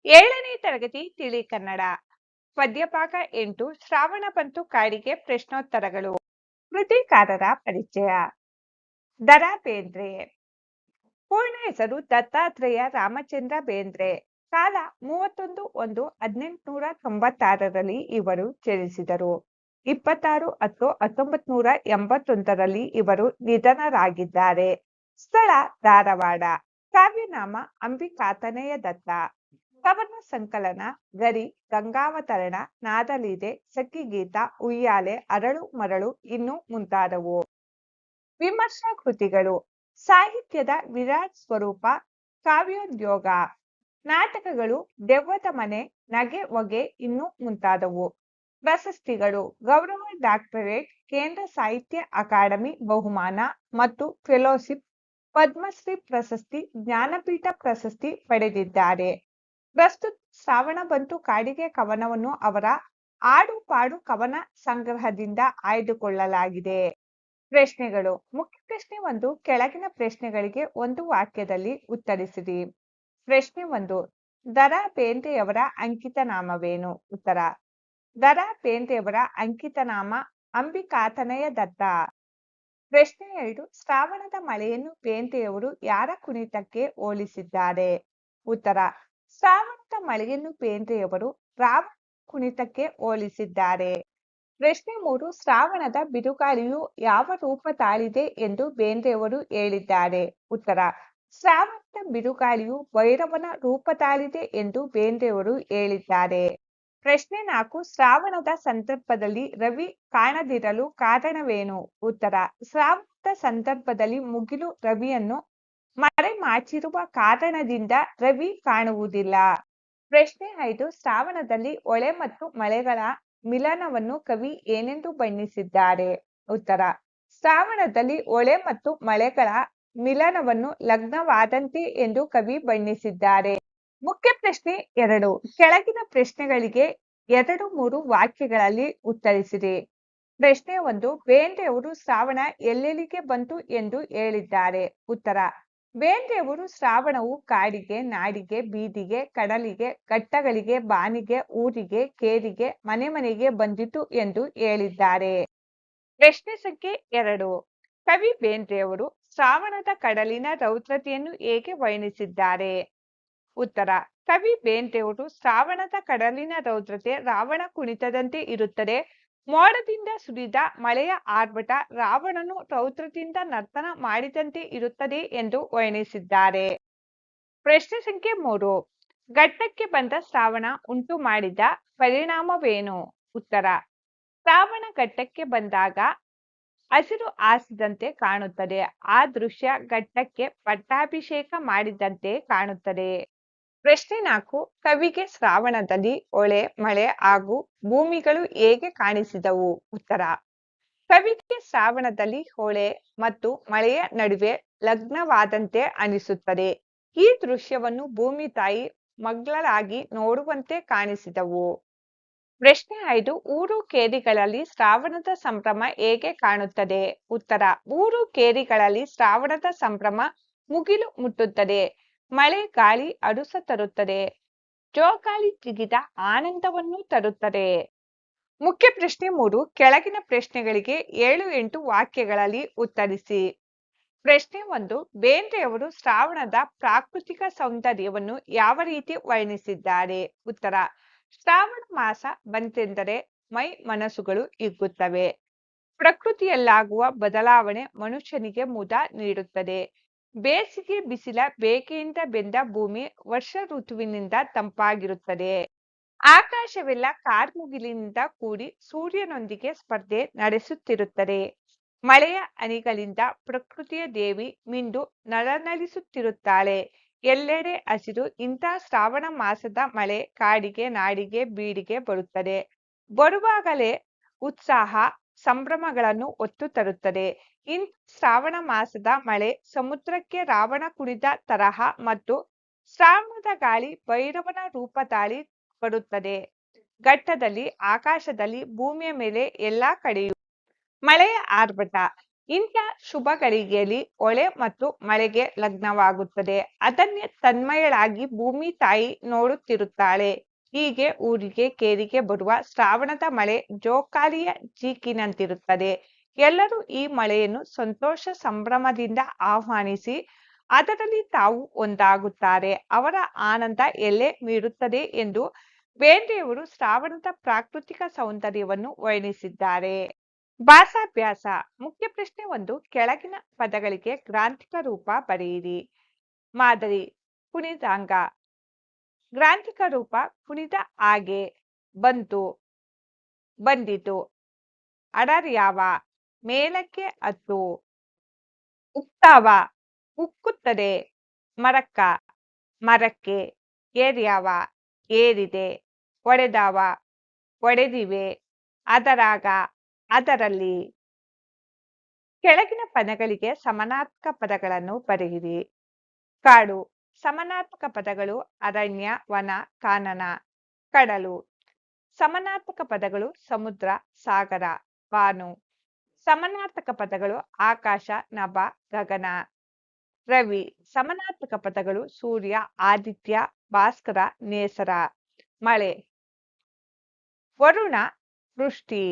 ಏಳನೇ ತರಗತಿ ತಿಳಿ ಕನ್ನಡ ಪದ್ಯಭಾಗ 8 ಶ್ರಾವಣ ಬಂತು ಕಾಡಿಗೆ ಪ್ರಶ್ನೋತ್ತರಗಳು. ಕೃತಿಕಾರರ ಪರಿಚಯ. ದರಾ ಬೇಂದ್ರೆ. ಪೂರ್ಣ ಹೆಸರು ದತ್ತಾತ್ರೇಯ ರಾಮಚಂದ್ರ ಬೇಂದ್ರೆ. ಕಾಲ 31/1/1896ರಲ್ಲಿ ಇವರು ಜನಿಸಿದರು. 26/10/1981ರಲ್ಲಿ ಇವರು ನಿಧನರಾಗಿದ್ದಾರೆ. ಸ್ಥಳ ಧಾರವಾಡ. ಕಾವ್ಯನಾಮ ಅಂಬಿಕಾತನಯ ದತ್ತ. ಕವನ ಸಂಕಲನ ಗರಿ, ಗಂಗಾವತರಣ, ನಾದಲೀದೆ, ಸಖಿಗೀತ, ಉಯ್ಯಾಲೆ, ಅರಳು ಮರಳು ಇನ್ನೂ ಮುಂತಾದವು. ವಿಮರ್ಶಾ ಕೃತಿಗಳು. ಸಾಹಿತ್ಯದ ವಿರಾಟ್ ಸ್ವರೂಪ, ಕಾವ್ಯೋದ್ಯೋಗ. ನಾಟಕಗಳು ದೆವ್ವದ ಮನೆ, ನಗೆ ಹೊಗೆ ಇನ್ನೂ ಮುಂತಾದವು. ಪ್ರಶಸ್ತಿಗಳು. ಗೌರವ ಡಾಕ್ಟರೇಟ್, ಕೇಂದ್ರ ಸಾಹಿತ್ಯ ಅಕಾಡೆಮಿ ಬಹುಮಾನ ಮತ್ತು ಫೆಲೋಶಿಪ್, ಪದ್ಮಶ್ರೀ ಪ್ರಶಸ್ತಿ, ಜ್ಞಾನಪೀಠ ಪ್ರಶಸ್ತಿ ಪಡೆದಿದ್ದಾರೆ. ಪ್ರಸ್ತುತ ಶ್ರಾವಣ ಬಂತು ಕಾಡಿಗೆ ಕವನವನ್ನು ಅವರ ಆಡು ಪಾಡು ಕವನ ಸಂಗ್ರಹದಿಂದ ಆಯ್ದುಕೊಳ್ಳಲಾಗಿದೆ. ಪ್ರಶ್ನೆಗಳು. ಮುಖ್ಯ ಪ್ರಶ್ನೆ 1. ಕೆಳಗಿನ ಪ್ರಶ್ನೆಗಳಿಗೆ ಒಂದು ವಾಕ್ಯದಲ್ಲಿ ಉತ್ತರಿಸಿರಿ. ಪ್ರಶ್ನೆ 1. ದರಾ ಬೇಂದ್ರೆಯವರ ಅಂಕಿತ ನಾಮವೇನು? ಉತ್ತರ. ದರಾ ಬೇಂದ್ರೆಯವರ ಅಂಕಿತ ನಾಮ ಅಂಬಿಕಾತನಯ ದತ್ತ. ಪ್ರಶ್ನೆ 2. ಶ್ರಾವಣದ ಮಳೆಯನ್ನು ಬೇಂದ್ರೆಯವರು ಯಾರ ಕುಣಿತಕ್ಕೆ ಹೋಲಿಸಿದ್ದಾರೆ? ಉತ್ತರ. ಶ್ರಾವಣದ ಮಳೆಯನ್ನು ಬೇಂದ್ರೆಯವರು ರಾವಣ ಕುಣಿತಕ್ಕೆ ಹೋಲಿಸಿದ್ದಾರೆ. ಪ್ರಶ್ನೆ 3. ಶ್ರಾವಣದ ಬಿರುಗಾಳಿಯು ಯಾವ ರೂಪ ತಾಳಿದೆ ಎಂದು ಬೇಂದ್ರೆಯವರು ಹೇಳಿದ್ದಾರೆ? ಉತ್ತರ. ಶ್ರಾವಣದ ಬಿರುಗಾಳಿಯು ಭೈರವನ ರೂಪ ತಾಳಿದೆ ಎಂದು ಬೇಂದ್ರೆಯವರು ಹೇಳಿದ್ದಾರೆ. ಪ್ರಶ್ನೆ 4. ಶ್ರಾವಣದ ಸಂದರ್ಭದಲ್ಲಿ ರವಿ ಕಾಣದಿರಲು ಕಾರಣವೇನು? ಉತ್ತರ. ಶ್ರಾವಣದ ಸಂದರ್ಭದಲ್ಲಿ ಮುಗಿಲು ರವಿಯನ್ನು ಮರೆಮಾಚಿರುವ ಕಾರಣದಿಂದ ರವಿ ಕಾಣುವುದಿಲ್ಲ. ಪ್ರಶ್ನೆ 5. ಶ್ರಾವಣದಲ್ಲಿ ಹೊಳೆ ಮತ್ತು ಮಳೆಗಳ ಮಿಲನವನ್ನು ಕವಿ ಏನೆಂದು ಬಣ್ಣಿಸಿದ್ದಾರೆ? ಉತ್ತರ. ಶ್ರಾವಣದಲ್ಲಿ ಹೊಳೆ ಮತ್ತು ಮಳೆಗಳ ಮಿಲನವನ್ನು ಲಗ್ನವಾದಂತೆ ಎಂದು ಕವಿ ಬಣ್ಣಿಸಿದ್ದಾರೆ. ಮುಖ್ಯ ಪ್ರಶ್ನೆ 2. ಕೆಳಗಿನ ಪ್ರಶ್ನೆಗಳಿಗೆ 2-3 ವಾಕ್ಯಗಳಲ್ಲಿ ಉತ್ತರಿಸಿರಿ. ಪ್ರಶ್ನೆ 1. ಬೇಂದ್ರೆಯವರು ಶ್ರಾವಣ ಎಲ್ಲೆಲ್ಲಿಗೆ ಬಂತು ಎಂದು ಹೇಳಿದ್ದಾರೆ? ಉತ್ತರ. ಬೇಂದ್ರೆಯವರು ಶ್ರಾವಣವು ಕಾಡಿಗೆ, ನಾಡಿಗೆ, ಬೀದಿಗೆ, ಕಡಲಿಗೆ, ಘಟ್ಟಗಳಿಗೆ, ಬಾನಿಗೆ, ಊರಿಗೆ, ಕೇರಿಗೆ, ಮನೆ ಮನೆಗೆ ಬಂದಿತು ಎಂದು ಹೇಳಿದ್ದಾರೆ. ಪ್ರಶ್ನೆ ಸಂಖ್ಯೆ 2. ಕವಿ ಬೇಂದ್ರೆಯವರು ಶ್ರಾವಣದ ಕಡಲಿನ ರೌದ್ರತೆಯನ್ನು ಹೇಗೆ ವರ್ಣಿಸಿದ್ದಾರೆ? ಉತ್ತರ. ಕವಿ ಬೇಂದ್ರೆಯವರು ಶ್ರಾವಣದ ಕಡಲಿನ ರೌದ್ರತೆ ರಾವಣ ಕುಣಿತದಂತೆ ಇರುತ್ತದೆ. ಮೋಡದಿಂದ ಸುರಿದ ಮಳೆಯ ಆರ್ಭಟ ರಾವಣನು ರೌದ್ರದಿಂದ ನರ್ತನ ಮಾಡಿದಂತೆ ಇರುತ್ತದೆ ಎಂದು ವರ್ಣಿಸಿದ್ದಾರೆ. ಪ್ರಶ್ನೆ ಸಂಖ್ಯೆ 3. ಘಟ್ಟಕ್ಕೆ ಬಂದ ಶ್ರಾವಣ ಉಂಟು ಮಾಡಿದ ಪರಿಣಾಮವೇನು? ಉತ್ತರ. ಶ್ರಾವಣ ಘಟ್ಟಕ್ಕೆ ಬಂದಾಗ ಹಸಿರು ಹಾಸಿದಂತೆ ಕಾಣುತ್ತದೆ. ಆ ದೃಶ್ಯ ಘಟ್ಟಕ್ಕೆ ಪಟ್ಟಾಭಿಷೇಕ ಮಾಡಿದಂತೆ ಕಾಣುತ್ತದೆ. ಪ್ರಶ್ನೆ 4. ಕವಿಗೆ ಶ್ರಾವಣದಲ್ಲಿ ಹೊಳೆ, ಮಳೆ ಹಾಗೂ ಭೂಮಿಗಳು ಹೇಗೆ ಕಾಣಿಸಿದವು? ಉತ್ತರ. ಕವಿಗೆ ಶ್ರಾವಣದಲ್ಲಿ ಹೊಳೆ ಮತ್ತು ಮಳೆಯ ನಡುವೆ ಲಗ್ನವಾದಂತೆ ಅನಿಸುತ್ತದೆ. ಈ ದೃಶ್ಯವನ್ನು ಭೂಮಿ ತಾಯಿ ಮಗ್ಲಳಾಗಿ ನೋಡುವಂತೆ ಕಾಣಿಸಿದವು. ಪ್ರಶ್ನೆ 5. ಊರು ಕೇರಿಗಳಲ್ಲಿ ಶ್ರಾವಣದ ಸಂಭ್ರಮ ಹೇಗೆ ಕಾಣುತ್ತದೆ? ಉತ್ತರ. ಊರು ಕೇರಿಗಳಲ್ಲಿ ಶ್ರಾವಣದ ಸಂಭ್ರಮ ಮುಗಿಲು ಮುಟ್ಟುತ್ತದೆ. ಮಳೆ ಗಾಳಿ ಅಡುಸ ತರುತ್ತದೆ. ಜೋಕಾಲಿ ಜಿಗಿದ ಆನಂದವನ್ನು ತರುತ್ತದೆ. ಮುಖ್ಯ ಪ್ರಶ್ನೆ 3. ಕೆಳಗಿನ ಪ್ರಶ್ನೆಗಳಿಗೆ 7-8 ವಾಕ್ಯಗಳಲ್ಲಿ ಉತ್ತರಿಸಿ. ಪ್ರಶ್ನೆ 1. ಬೇಂದ್ರೆಯವರು ಶ್ರಾವಣದ ಪ್ರಾಕೃತಿಕ ಸೌಂದರ್ಯವನ್ನು ಯಾವ ರೀತಿ ವರ್ಣಿಸಿದ್ದಾರೆ? ಉತ್ತರ. ಶ್ರಾವಣ ಮಾಸ ಬಂತೆಂದರೆ ಮೈ ಮನಸ್ಸುಗಳು ಹಿಗ್ಗುತ್ತವೆ. ಪ್ರಕೃತಿಯಲ್ಲಾಗುವ ಬದಲಾವಣೆ ಮನುಷ್ಯನಿಗೆ ಮುದ ನೀಡುತ್ತದೆ. ಬೇಸಿಗೆ ಬಿಸಿಲ ಬೇಗೆಯಿಂದ ಬೆಂದ ಭೂಮಿ ವರ್ಷ ಋತುವಿನಿಂದ ತಂಪಾಗಿರುತ್ತದೆ. ಆಕಾಶವೆಲ್ಲ ಕಾರ್ಮುಗಿಲಿನಿಂದ ಕೂಡಿ ಸೂರ್ಯನೊಂದಿಗೆ ಸ್ಪರ್ಧೆ ನಡೆಸುತ್ತಿರುತ್ತದೆ. ಮಳೆಯ ಹನಿಗಳಿಂದ ಪ್ರಕೃತಿಯ ದೇವಿ ಮಿಂದು ನಳನಳಿಸುತ್ತಿರುತ್ತಾಳೆ. ಎಲ್ಲೆಡೆ ಹಸಿರು. ಇಂಥ ಶ್ರಾವಣ ಮಾಸದ ಮಳೆ ಕಾಡಿಗೆ, ನಾಡಿಗೆ, ಬೀಡಿಗೆ ಬರುತ್ತದೆ. ಬರುವಾಗಲೇ ಉತ್ಸಾಹ, ಸಂಭ್ರಮಗಳನ್ನು ಹೊತ್ತು ತರುತ್ತದೆ. ಇಂಥ ಶ್ರಾವಣ ಮಾಸದ ಮಳೆ ಸಮುದ್ರಕ್ಕೆ ರಾವಣ ಕುಣಿದ ತರಹ ಮತ್ತು ಶ್ರಾವಣದ ಗಾಳಿ ಭೈರವನ ರೂಪ ತಾಳಿ ಬರುತ್ತದೆ. ಘಟ್ಟದಲ್ಲಿ, ಆಕಾಶದಲ್ಲಿ, ಭೂಮಿಯ ಮೇಲೆ ಎಲ್ಲಾ ಕಡೆಯೂ ಮಳೆಯ ಆರ್ಭಟ. ಇಂಥ ಶುಭ ಗಳಿಗೆಯಲ್ಲಿ ಹೊಳೆ ಮತ್ತು ಮಳೆಗೆ ಲಗ್ನವಾಗುತ್ತದೆ. ಅದನ್ನೇ ತನ್ಮಯಳಾಗಿ ಭೂಮಿ ತಾಯಿ ನೋಡುತ್ತಿರುತ್ತಾಳೆ. ಹೀಗೆ ಊರಿಗೆ ಕೇರಿಗೆ ಬರುವ ಶ್ರಾವಣದ ಮಳೆ ಜೋಕಾಲಿಯ ಜೀಕಿನಂತಿರುತ್ತದೆ. ಎಲ್ಲರೂ ಈ ಮಳೆಯನ್ನು ಸಂತೋಷ ಸಂಭ್ರಮದಿಂದ ಆಹ್ವಾನಿಸಿ ಅದರಲ್ಲಿ ತಾವು ಒಂದಾಗುತ್ತಾರೆ. ಅವರ ಆನಂದ ಎಲ್ಲೆ ಮೀರುತ್ತದೆ ಎಂದು ಬೇಂದ್ರೆಯವರು ಶ್ರಾವಣದ ಪ್ರಾಕೃತಿಕ ಸೌಂದರ್ಯವನ್ನು ವರ್ಣಿಸಿದ್ದಾರೆ. ಭಾಷಾಭ್ಯಾಸ. ಮುಖ್ಯ ಪ್ರಶ್ನೆ 1. ಕೆಳಗಿನ ಪದಗಳಿಗೆ ಗ್ರಾಂಥಿಕ ರೂಪ ಬರೆಯಿರಿ. ಮಾದರಿ: ಕುಣಿದಾಂಗ. ಗ್ರಾಂಥಿಕ ರೂಪ: ಕುಣಿದ ಹಾಗೆ, ಬಂತು, ಬಂದಿತು. ಅಡರ್ಯಾವ: ಮೇಲಕ್ಕೆ ಹತ್ತು. ಉಕ್ತಾವ: ಉಕ್ಕುತ್ತದೆ. ಮರಕ್ಕ: ಮರಕ್ಕೆ. ಏರ್ಯಾವ: ಏರಿದೆ. ಒಡೆದಾವ: ಒಡೆದಿವೆ. ಅದರಾಗ: ಅದರಲ್ಲಿ. ಕೆಳಗಿನ ಪದಗಳಿಗೆ ಸಮಾನಾರ್ಥಕ ಪದಗಳನ್ನು ಬರೆಯಿರಿ. ಕಾಡು. ಸಮಾನಾರ್ಥಕ ಪದಗಳು ಅರಣ್ಯ, ವನ, ಕಾನನ. ಕಡಲು. ಸಮಾನಾರ್ಥಕ ಪದಗಳು ಸಮುದ್ರ, ಸಾಗರ, ಬಾನು. ಸಮಾನಾರ್ಥಕ ಪದಗಳು ಆಕಾಶ, ನಭ, ಗಗನ. ರವಿ. ಸಮಾನಾರ್ಥಕ ಪದಗಳು ಸೂರ್ಯ, ಆದಿತ್ಯ, ಭಾಸ್ಕರ, ನೇಸರ. ಮಳೆ. ವರುಣ, ವೃಷ್ಟಿ.